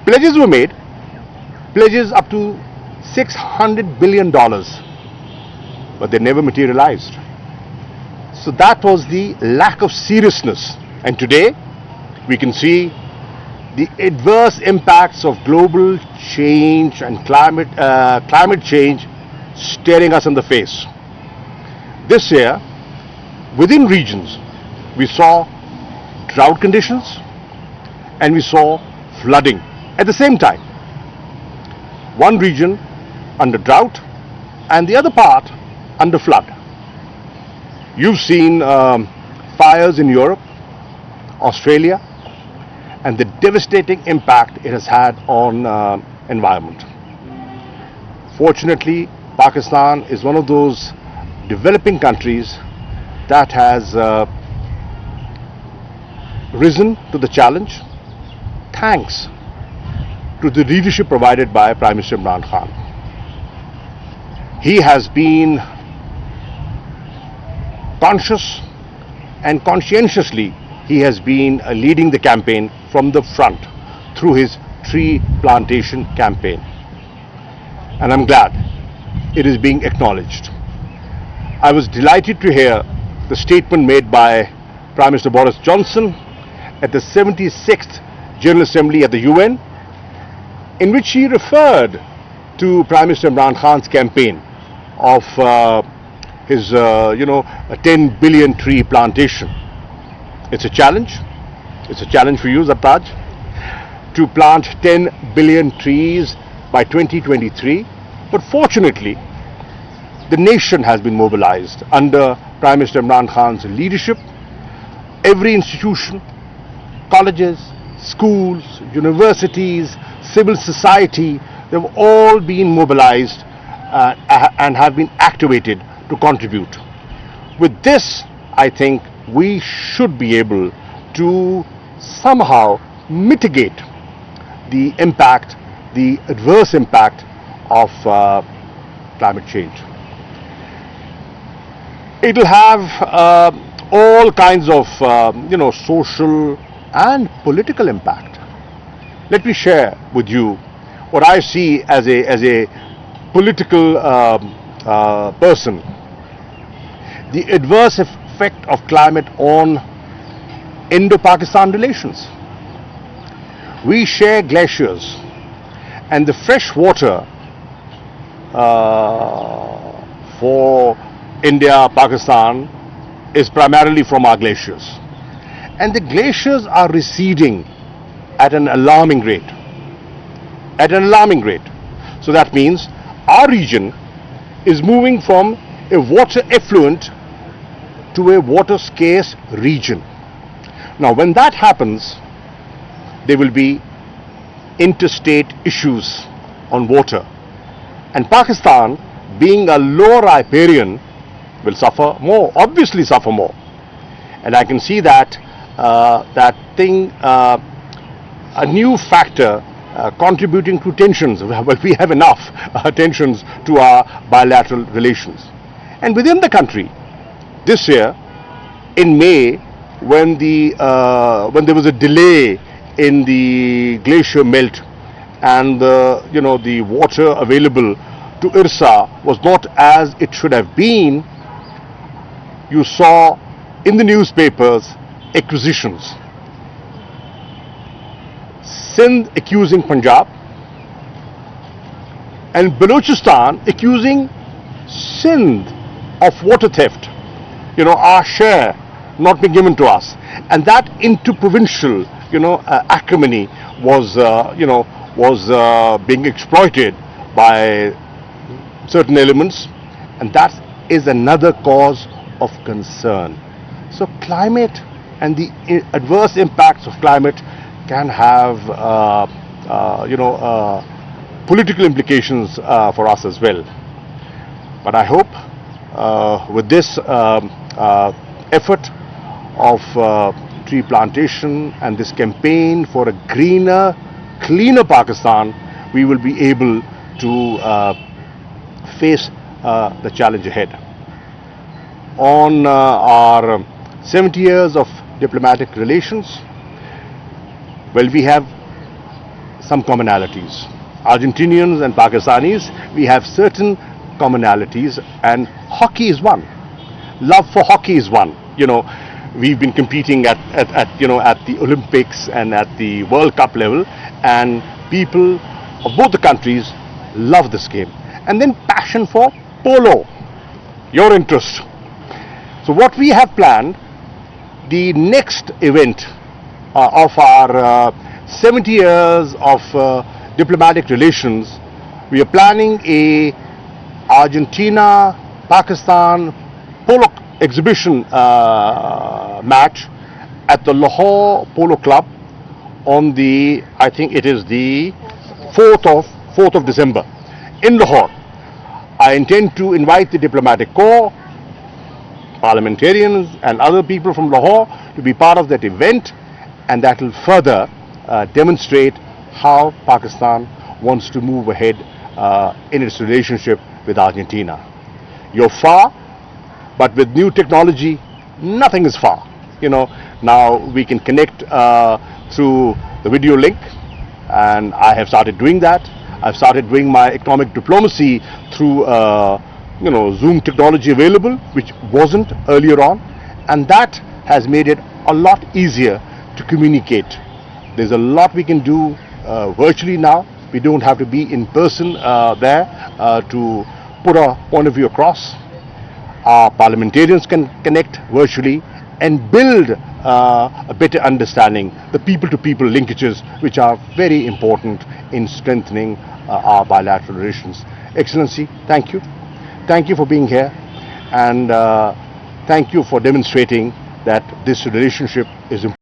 Pledges were made, pledges up to $600 billion, but they never materialized. So that was the lack of seriousness. And today, we can see the adverse impacts of global change and climate change staring us in the face. This year, within regions, we saw drought conditions and we saw flooding at the same time. One region under drought and the other part under flood. You've seen fires in Europe, Australia, and the devastating impact it has had on environment. Fortunately, Pakistan is one of those developing countries that has risen to the challenge thanks to the leadership provided by Prime Minister Imran Khan. He has been conscious and conscientiously he has been leading the campaign from the front through his tree plantation campaign. And I'm glad it is being acknowledged. I was delighted to hear the statement made by Prime Minister Boris Johnson at the 76th General Assembly at the UN, in which he referred to Prime Minister Imran Khan's campaign of his, a 10 billion tree plantation. It's a challenge. It's a challenge for you, Zabtaj, to plant 10 billion trees by 2023. But fortunately, the nation has been mobilized under Prime Minister Imran Khan's leadership. Every institution, colleges, schools, universities, civil society, they've all been mobilized and have been activated to contribute. With this, I think we should be able to somehow mitigate the impact, the adverse impact of climate change. It will have all kinds of social and political impact. Let me share with you what I see as a political person. The adverse effect of climate on Indo-Pakistan relations. We share glaciers, and the fresh water for India, Pakistan is primarily from our glaciers. And the glaciers are receding at an alarming rate. So that means our region is moving from a water effluent to a water scarce region. Now, when that happens, there will be interstate issues on water. And Pakistan, being a lower riparian, will suffer more, obviously suffer more. And I can see that a new factor contributing to tensions. Well, we have enough tensions to our bilateral relations. And within the country, this year, in May, when there was a delay in the glacier melt and the water available to Irsa was not as it should have been, you saw in the newspapers accusations. Sindh accusing Punjab and Balochistan accusing Sindh of water theft. Our share not being given to us, and that interprovincial acrimony was being exploited by certain elements, and that is another cause of concern. So climate and the adverse impacts of climate can have political implications for us as well. But I hope with this effort of tree plantation and this campaign for a greener, cleaner Pakistan, we will be able to face the challenge ahead. On our 70 years of diplomatic relations, well, we have some commonalities. Argentinians and Pakistanis, we have certain commonalities, and hockey is one. Love for hockey is one. We've been competing at the Olympics and at the World Cup level, and people of both the countries love this game. And then passion for polo, your interest. So what we have planned, the next event of our 70 years of diplomatic relations, we are planning a Argentina-Pakistan polo exhibition match at the Lahore Polo Club on the, I think it is the 4th of December in Lahore. I intend to invite the diplomatic corps, parliamentarians and other people from Lahore to be part of that event, and that will further demonstrate how Pakistan wants to move ahead in its relationship with Argentina. You're far, but with new technology, nothing is far. Now we can connect through the video link, and I have started doing that. I've started doing my economic diplomacy through Zoom technology available, which wasn't earlier on, and that has made it a lot easier to communicate. There's a lot we can do virtually now. We don't have to be in person there to put our point of view across. Our parliamentarians can connect virtually and build a better understanding, the people-to-people linkages, which are very important in strengthening our bilateral relations. Excellency, thank you. Thank you for being here, and thank you for demonstrating that this relationship is important.